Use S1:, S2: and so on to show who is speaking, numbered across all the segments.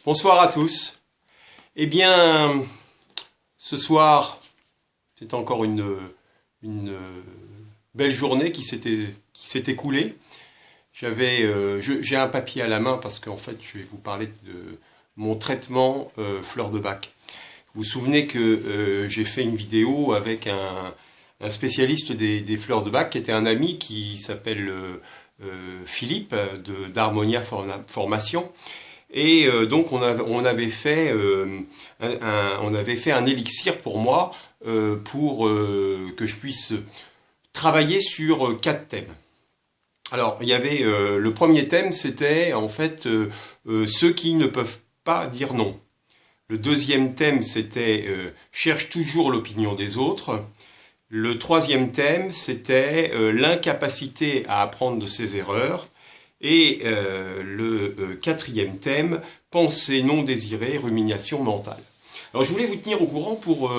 S1: Bonsoir à tous. Eh bien, ce soir, c'est encore une belle journée qui s'est écoulée. J'ai un papier à la main parce qu'en fait, je vais vous parler de mon traitement fleur de bac. Vous vous souvenez que j'ai fait une vidéo avec un spécialiste des fleurs de bac qui était un ami qui s'appelle Philippe d'Harmonia Formation. Et donc on avait fait un élixir pour moi pour que je puisse travailler sur 4 thèmes. Alors il y avait le premier thème, c'était en fait ceux qui ne peuvent pas dire non. Le deuxième thème, c'était cherche toujours l'opinion des autres. Le troisième thème, c'était l'incapacité à apprendre de ses erreurs. Et le quatrième thème, pensée non désirée, rumination mentale. Alors je voulais vous tenir au courant pour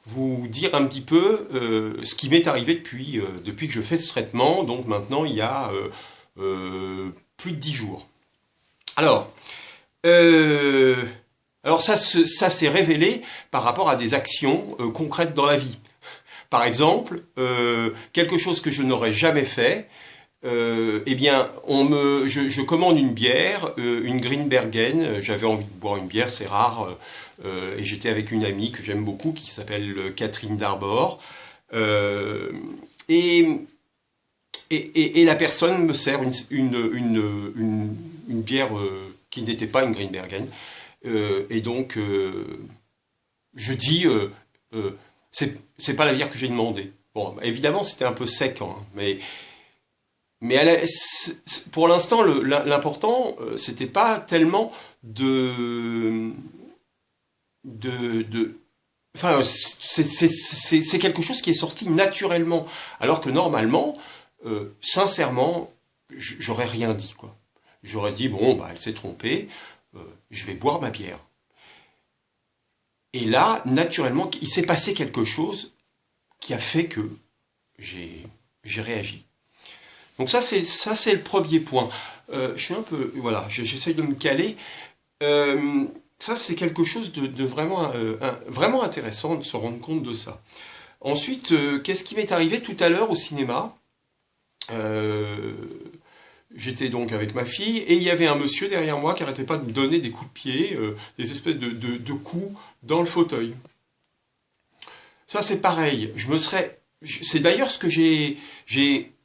S1: vous dire un petit peu ce qui m'est arrivé depuis que je fais ce traitement, donc maintenant il y a plus de 10 jours. Alors ça s'est révélé par rapport à des actions concrètes dans la vie. Par exemple, quelque chose que je n'aurais jamais fait, eh bien, je commande une bière, une Greenbergen. J'avais envie de boire une bière, c'est rare, et j'étais avec une amie que j'aime beaucoup qui s'appelle Catherine Darbord. Et la personne me sert une bière qui n'était pas une Greenbergen. Et donc, je dis, c'est pas la bière que j'ai demandé. Bon, évidemment, c'était un peu sec, hein, mais pour l'instant, l'important, c'était pas tellement enfin, c'est quelque chose qui est sorti naturellement, alors que normalement, sincèrement, j'aurais rien dit, quoi. J'aurais dit, bon, bah, elle s'est trompée, je vais boire ma bière. Et là, naturellement, il s'est passé quelque chose qui a fait que j'ai réagi. Donc ça c'est le premier point. Je suis un peu, voilà, j'essaye de me caler. Ça c'est quelque chose de vraiment, vraiment intéressant de se rendre compte de ça. Ensuite, qu'est-ce qui m'est arrivé tout à l'heure au cinéma? J'étais donc avec ma fille et il y avait un monsieur derrière moi qui n'arrêtait pas de me donner des coups de pied, des espèces de coups dans le fauteuil. Ça c'est pareil. C'est d'ailleurs ce que j'ai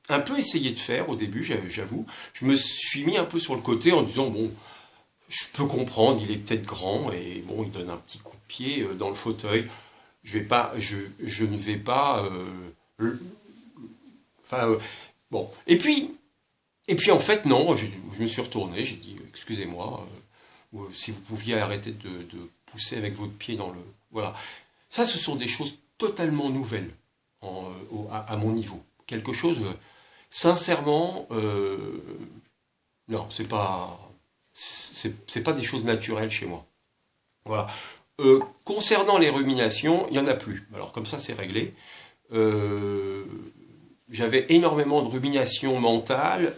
S1: un peu essayé de faire au début, j'avoue. Je me suis mis un peu sur le côté en disant, bon, je peux comprendre, il est peut-être grand, et bon, il donne un petit coup de pied dans le fauteuil. Je ne vais pas... bon. Et puis en fait, non, je me suis retourné, j'ai dit, excusez-moi, si vous pouviez arrêter de pousser avec votre pied dans le... Voilà. Ça, ce sont des choses totalement nouvelles à mon niveau. Quelque chose... Sincèrement, non, c'est pas des choses naturelles chez moi. Voilà. Concernant les ruminations, il n'y en a plus. Alors comme ça, c'est réglé. J'avais énormément de ruminations mentales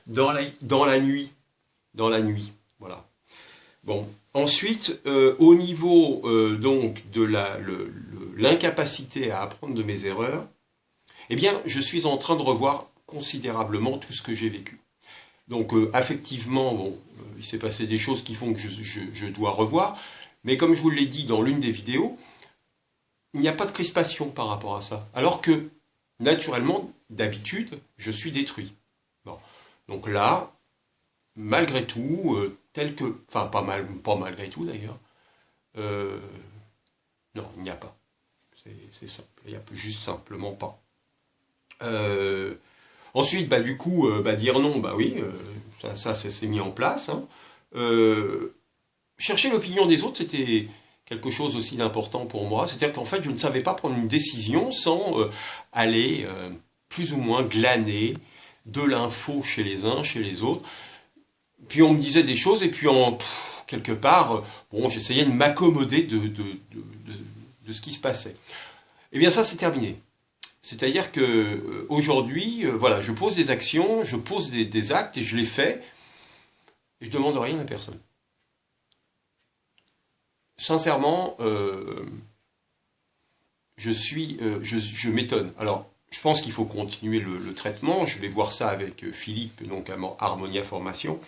S1: dans la nuit. Dans la nuit, voilà. Bon. Ensuite, au niveau donc de l'incapacité à apprendre de mes erreurs, eh bien, je suis en train de revoir considérablement tout ce que j'ai vécu. Donc, affectivement, bon, il s'est passé des choses qui font que je dois revoir, mais comme je vous l'ai dit dans l'une des vidéos, il n'y a pas de crispation par rapport à ça. Alors que, naturellement, d'habitude, je suis détruit. Bon. Donc là, malgré tout, enfin, pas malgré tout d'ailleurs, non, il n'y a pas. C'est simple, il n'y a juste simplement pas. Ensuite, bah, du coup, dire non, bah oui, ça s'est mis en place. Hein. Chercher l'opinion des autres, c'était quelque chose aussi d'important pour moi. C'est-à-dire qu'en fait, je ne savais pas prendre une décision sans aller plus ou moins glaner de l'info chez les uns, chez les autres. Puis on me disait des choses, et puis quelque part, bon, j'essayais de m'accommoder de ce qui se passait. Eh bien, ça, c'est terminé. C'est-à-dire que aujourd'hui, voilà, je pose des actions, je pose des actes et je les fais, et je demande rien à personne. sincèrement, je m'étonne. Alors, je pense qu'il faut continuer le traitement. Je vais voir ça avec Philippe, donc à Harmonia Formation.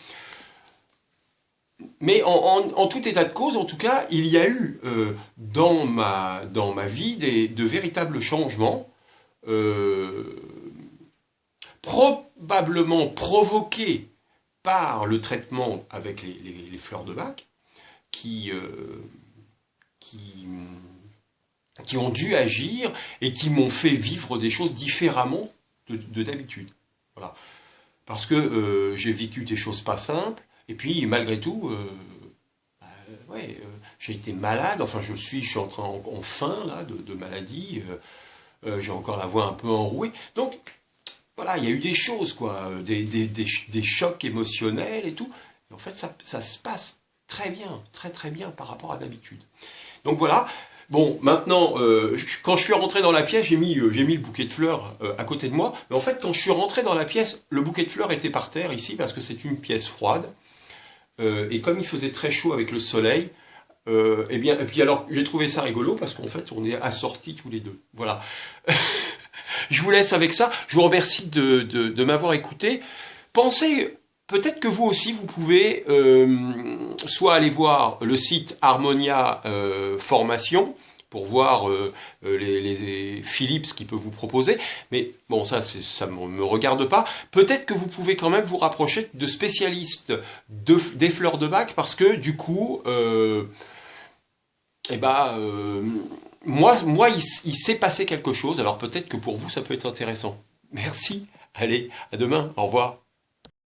S1: Mais en tout état de cause, en tout cas, il y a eu dans ma vie de véritables changements, probablement provoqués par le traitement avec les fleurs de Bach, qui ont dû agir et qui m'ont fait vivre des choses différemment de d'habitude. Voilà. Parce que j'ai vécu des choses pas simples, et puis malgré tout, ouais, j'ai été malade, enfin je suis en fin là, de maladie, j'ai encore la voix un peu enrouée. Donc voilà, il y a eu des choses, quoi, des chocs émotionnels et tout. Et en fait, ça se passe très bien, très bien par rapport à d'habitude. Donc voilà. Bon, maintenant, quand je suis rentré dans la pièce, j'ai mis le bouquet de fleurs à côté de moi. Mais en fait, quand je suis rentré dans la pièce, le bouquet de fleurs était par terre ici, parce que c'est une pièce froide. Et comme il faisait très chaud avec le soleil, et puis alors, j'ai trouvé ça rigolo, parce qu'en fait, on est assortis tous les deux. Voilà. Je vous laisse avec ça. Je vous remercie de m'avoir écouté. Pensez... Peut-être que vous aussi, vous pouvez soit aller voir le site Harmonia Formation pour voir les Philips ce qu'il peut vous proposer. Mais bon, ça ne me regarde pas. Peut-être que vous pouvez quand même vous rapprocher de spécialistes des fleurs de Bach parce que du coup, moi il s'est passé quelque chose. Alors peut-être que pour vous, ça peut être intéressant. Merci. Allez, à demain. Au revoir.